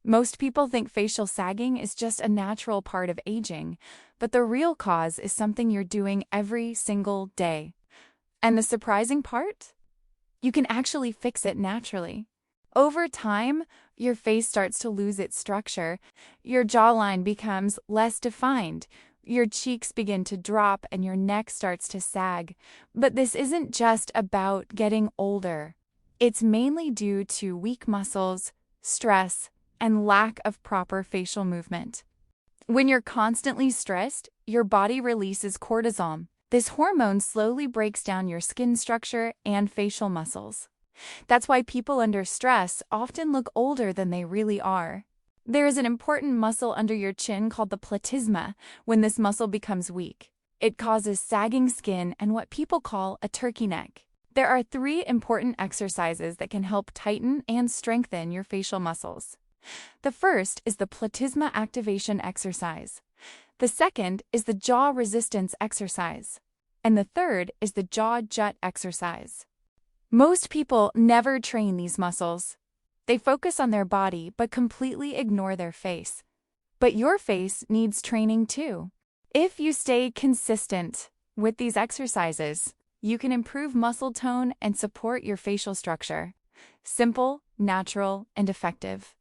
Most people think facial sagging is just a natural part of aging, but the real cause is something you're doing every single day. And the surprising part? You can actually fix it naturally. Over time, your face starts to lose its structure, your jawline becomes less defined, your cheeks begin to drop, and your neck starts to sag. But this isn't just about getting older. It's mainly due to weak muscles, stress, and lack of proper facial movement. When you're constantly stressed, your body releases cortisol. This hormone slowly breaks down your skin structure and facial muscles. That's why people under stress often look older than they really are. There is an important muscle under your chin called the platysma. When this muscle becomes weak, it causes sagging skin and what people call a turkey neck. There are 3 important exercises that can help tighten and strengthen your facial muscles. The first is the Platysma activation exercise. The second is the jaw resistance exercise. And the third is the jaw jut exercise. Most people never train these muscles. They focus on their body but completely ignore their face. But your face needs training too. If you stay consistent with these exercises, you can improve muscle tone and support your facial structure. Simple, natural, and effective.